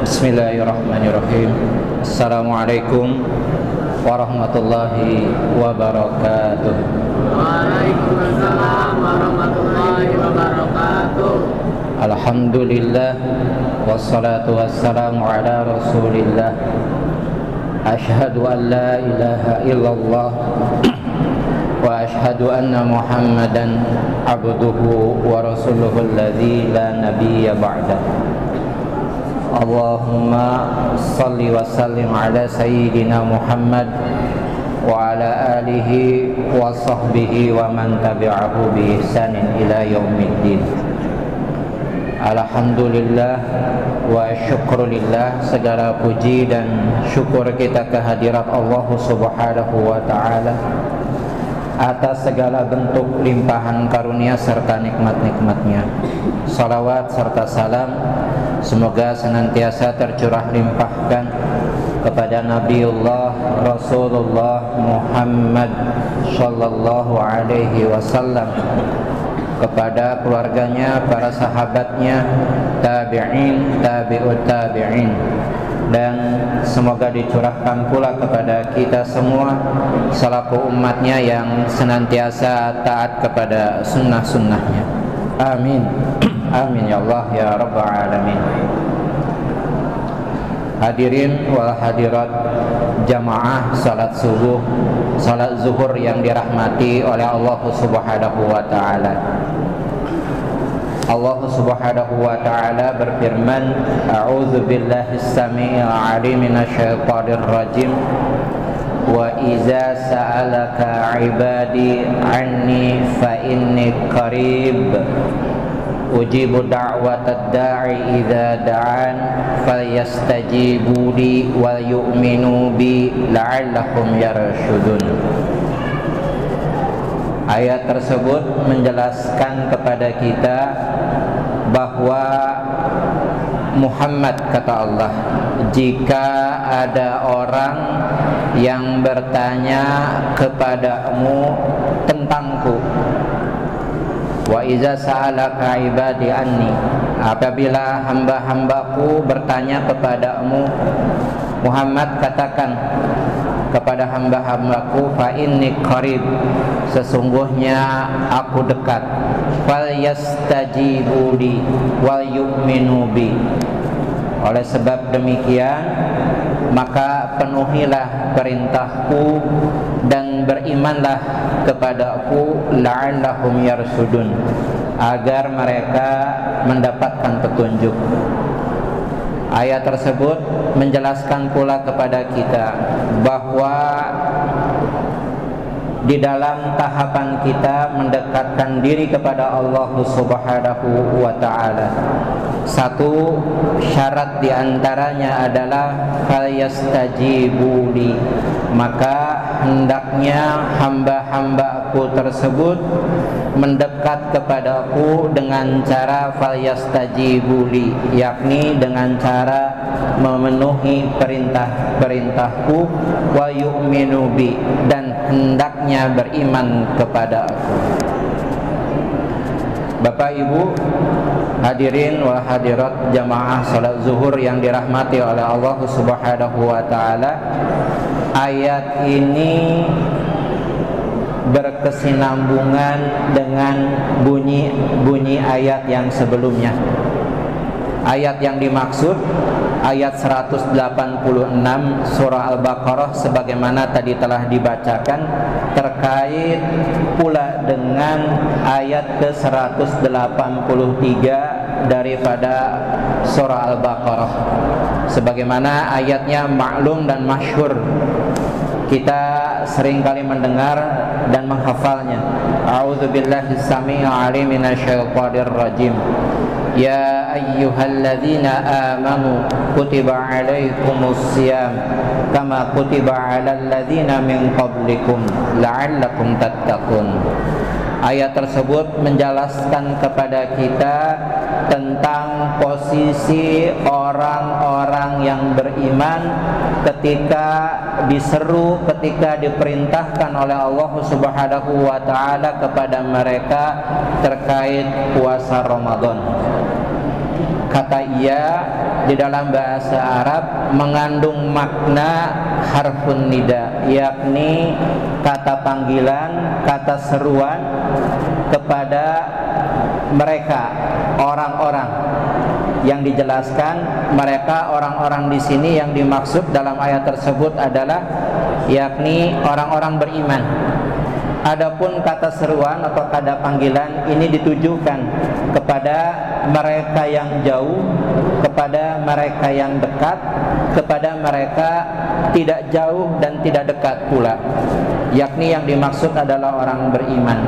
Bismillahirrahmanirrahim. Assalamualaikum warahmatullahi wabarakatuh. Waalaikumsalam warahmatullahi wabarakatuh. Alhamdulillah wassalatu wassalamu ala Rasulillah. Asyhadu an la ilaha illallah wa asyhadu anna Muhammadan abduhu wa rasuluhu alladzi la nabiyya ba'da. Allahumma salli wa sallim ala sayyidina Muhammad wa ala alihi wa sahbihi wa man tabi'ahu bi ihsanin ila yaumiddin. Alhamdulillah wa syukrulillah, segala puji dan syukur kita kehadirat Allah Subhanahu wa ta'ala atas segala bentuk limpahan karunia serta nikmat-nikmatnya. Salawat serta salam semoga senantiasa tercurah limpahkan kepada Nabiullah Rasulullah Muhammad sallallahu alaihi wasallam, kepada keluarganya, para sahabatnya, tabi'in, tabi'ut tabi'in, dan semoga dicurahkan pula kepada kita semua selaku umatnya yang senantiasa taat kepada sunnah-sunnahnya. Amin. Amin ya Allah ya Rabbal Alamin. Hadirin wal hadirat jamaah salat subuh, salat zuhur yang dirahmati oleh Allah Subhanahu wa ta'ala. Allah Subhanahu wa ta'ala berfirman, a'udzu billahis samii'il 'aliim minasyaitonir rajim. Wa iza sa'alaka 'ibadi 'anni fa inni qarib ujibu da'watad da'i idza da'an falyastajibu li wal yu'minu bi la'allahum yarshudun. Ayat tersebut menjelaskan kepada kita bahwa Muhammad, kata Allah, jika ada orang yang bertanya kepadamu tentangku, wa iza sa'alaka ibadi anni, apabila hamba-hambaku bertanya kepadamu Muhammad, katakan kepada hamba-hambaku, fa inni qarib, sesungguhnya aku dekat, fal yastajibu li wal yu'minu bi. Oleh sebab demikian, maka penuhilah perintahku dan berimanlah kepadaku, la'allahum yarsudun, agar mereka mendapatkan petunjuk. Ayat tersebut menjelaskan pula kepada kita bahwa di dalam tahapan kita mendekatkan diri kepada Allah Subhanahu wa ta'ala, satu syarat diantaranya adalah falyastajibu li, maka hendaknya hamba-hambaku tersebut mendekat kepadaku dengan cara falyastajibu li, yakni dengan cara memenuhi perintah-perintahku, wa yu'minu bi, dan hendaknya beriman kepada aku. Bapak Ibu hadirin wal hadirat jamaah salat zuhur yang dirahmati oleh Allah Subhanahu wa ta'ala, ayat ini berkesinambungan dengan bunyi ayat yang sebelumnya. Ayat yang dimaksud ayat 186 surah Al-Baqarah sebagaimana tadi telah dibacakan, terkait pula dengan ayat ke-183 daripada surah Al-Baqarah, sebagaimana ayatnya maklum dan masyhur, kita seringkali mendengar dan menghafalnya. A'udzu billahi samii'il 'aliim minasyaitonir rajim. Ya ayyuhalladzina amanu kutiba 'alaikumus shiyam kama kutiba 'alal ladzina min qablikum la'allakum tattaqun. Ayat tersebut menjelaskan kepada kita tentang posisi orang-orang yang beriman ketika diseru, ketika diperintahkan oleh Allah Subhanahu wa ta'ala kepada mereka terkait puasa Ramadan. kata iya di dalam bahasa Arab mengandung makna harfun nida, yakni kata panggilan, kata seruan kepada mereka orang-orang. Yang dijelaskan mereka orang-orang di sini yang dimaksud dalam ayat tersebut adalah yakni orang-orang beriman. Adapun kata seruan atau kata panggilan ini ditujukan kepada mereka yang jauh, kepada mereka yang dekat, kepada mereka tidak jauh dan tidak dekat pula. Yakni yang dimaksud adalah orang beriman.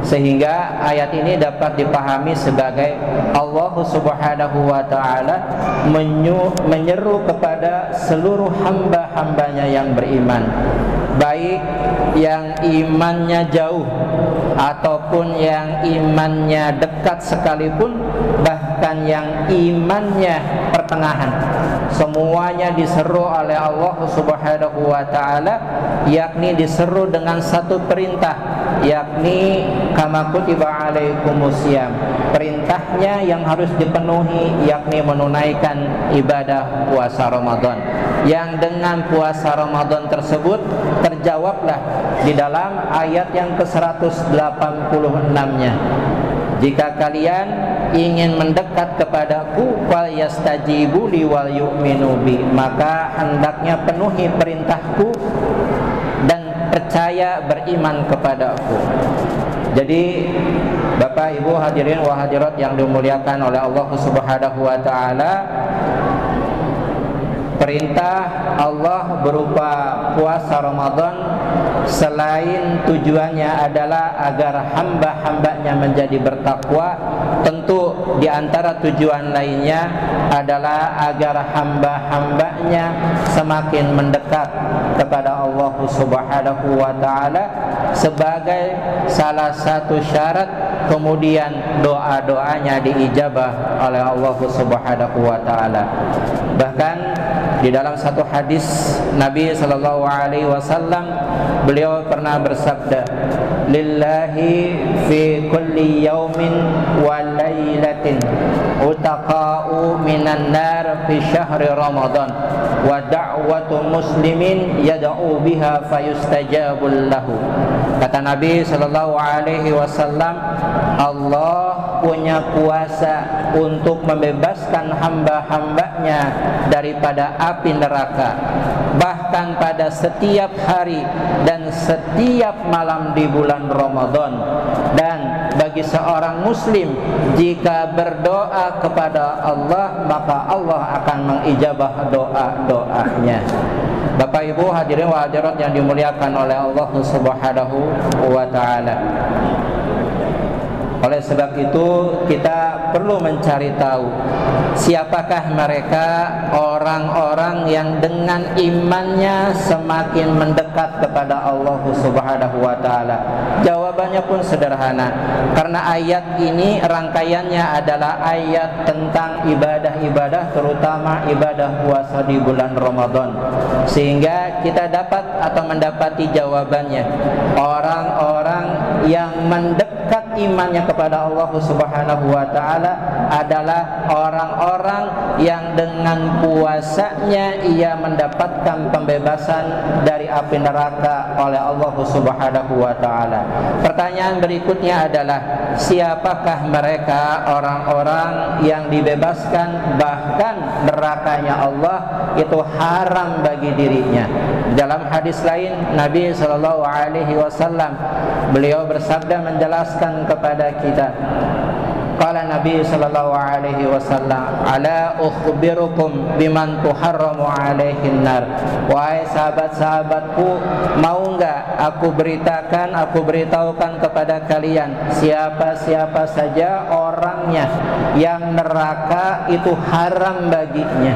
Sehingga ayat ini dapat dipahami sebagai Allah Subhanahu wa ta'ala menyeru kepada seluruh hamba-hambanya yang beriman, baik yang imannya jauh ataupun yang imannya dekat sekalipun, bahkan yang imannya pertengahan. Semuanya diseru oleh Allah Subhanahu wa ta'ala, yakni diseru dengan satu perintah, yakni kama kutiba alaikumusiyam. Perintahnya yang harus dipenuhi yakni menunaikan ibadah puasa Ramadan, yang dengan puasa Ramadan tersebut terjawablah di dalam ayat yang ke-186-nya. Jika kalian ingin mendekat kepadaku, fal yastajibu li wal yu'minu bi, maka hendaknya penuhi perintahku dan percaya beriman kepadaku. Jadi Bapak Ibu hadirin wa hadirat yang dimuliakan oleh Allah Subhanahu wa ta'ala, perintah Allah berupa puasa Ramadan selain tujuannya adalah agar hamba-hambanya menjadi bertakwa, tentu di antara tujuan lainnya adalah agar hamba-hambanya semakin mendekat kepada Allah Subhanahu wa ta'ala sebagai salah satu syarat kemudian doa-doanya diijabah oleh Allah Subhanahu wa ta'ala. Bahkan di dalam satu hadis Nabi sallallahu alaihi wasallam beliau pernah bersabda, lillahi fi kulli yaumin wa lailatin utaqa'u minan nar fi syahri Ramadan wa da'watu muslimin yad'u biha fayustajabul lahu. Kata Nabi sallallahu alaihi wasallam, Allah punya kuasa untuk membebaskan hamba-hambanya daripada api neraka, bahkan pada setiap hari dan setiap malam di bulan Ramadan. Dan bagi seorang muslim jika berdoa kepada Allah, maka Allah akan mengijabah doa-doanya. Bapak Ibu hadirin wa hadirat yang dimuliakan oleh Allah Subhanahu wa ta'ala, oleh sebab itu kita perlu mencari tahu siapakah mereka orang-orang yang dengan imannya semakin mendekat kepada Allah Subhanahu wa ta'ala. Jawabannya pun sederhana, karena ayat ini rangkaiannya adalah ayat tentang ibadah-ibadah, terutama ibadah puasa di bulan Ramadan, sehingga kita dapat atau mendapati jawabannya. Orang-orang yang mendekat imannya kepada Allah Subhanahu wa ta'ala adalah orang-orang yang dengan puasanya ia mendapatkan pembebasan dari api neraka oleh Allah Subhanahu wa ta'ala. Pertanyaan berikutnya adalah, siapakah mereka orang-orang yang dibebaskan bahkan nerakanya Allah itu haram bagi dirinya? Dalam hadis lain Nabi sallallahu alaihi wasallam beliau bersabda menjelaskan kepada kita, qala Nabi sallallahu alaihi wasallam, ala ukhbirukum biman tuharramu alaihin nar. Wahai sahabat-sahabatku, mau enggak aku beritahukan kepada kalian siapa-siapa saja orangnya yang neraka itu haram baginya.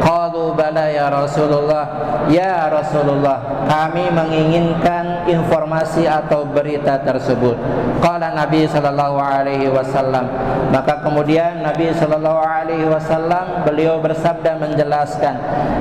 Qalu Qalu bala ya Rasulullah. Ya Rasulullah, kami menginginkan informasi atau berita tersebut. Qala Nabi sallallahu alaihi wasallam. Maka kemudian Nabi sallallahu alaihi wasallam beliau bersabda menjelaskan,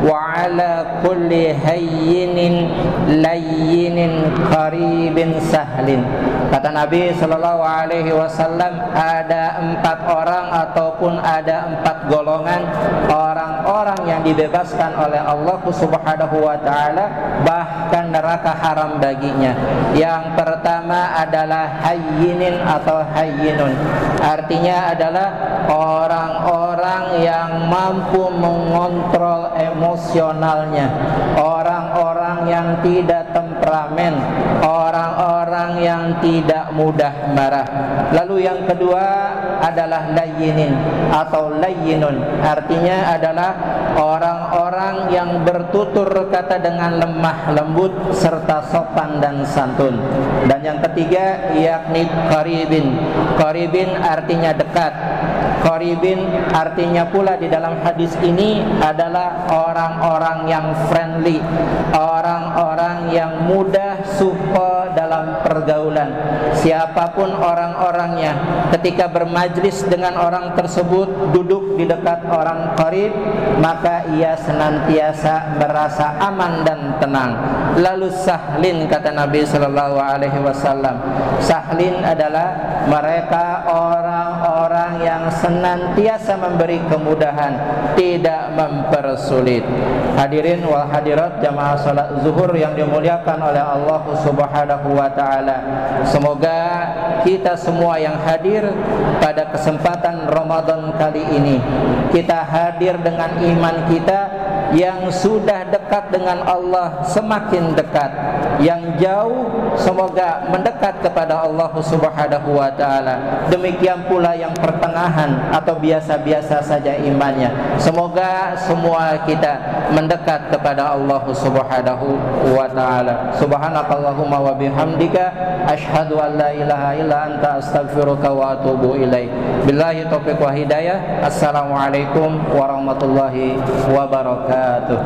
wa ala kulli hayyinin layyinin qaribin sahlin. Kata Nabi sallallahu alaihi wasallam, ada 4 orang ataupun ada 4 golongan orang-orang yang dibebaskan oleh Allah Subhanahu wa taala bahkan neraka haram baginya. Yang pertama adalah hayyinin atau hayyinun. Artinya adalah orang-orang yang mampu mengontrol emosionalnya, orang-orang yang tidak temperamen, orang-orang yang tidak mudah marah. Lalu yang kedua adalah layyinin atau layyinun. Artinya adalah orang-orang yang bertutur kata dengan lemah lembut serta sopan dan santun. Dan yang ketiga yakni qaribin. Qaribin artinya dekat. Qaribin artinya pula di dalam hadis ini adalah orang-orang yang friendly, orang-orang yang mudah supel dalam pergaulan. Siapapun orang-orangnya, ketika bermajlis dengan orang tersebut, duduk di dekat orang qarib, maka ia senantiasa merasa aman dan tenang. Lalu sahlin, kata Nabi sallallahu alaihi wasallam. Sahlin adalah mereka orang-orang yang senantiasa memberi kemudahan, tidak mempersulit. Hadirin wal hadirat jamaah salat zuhur yang dimuliakan oleh Allah Subhanahu wa taala. Semoga kita semua yang hadir pada kesempatan Ramadan kali ini, kita hadir dengan iman kita yang sudah dekat dengan Allah semakin dekat, yang jauh semoga mendekat kepada Allah Subhanahu wa taala. Demikian pula yang pertengahan atau biasa-biasa saja imannya, semoga semua kita mendekat kepada Allah Subhanahu wa taala. Subhanakallahumma wa bihamdika asyhadu an la ilaha illa anta astaghfiruka wa atubu ilaik. Billahi taufiq wa hidayah. Assalamualaikum warahmatullahi wabarakatuh.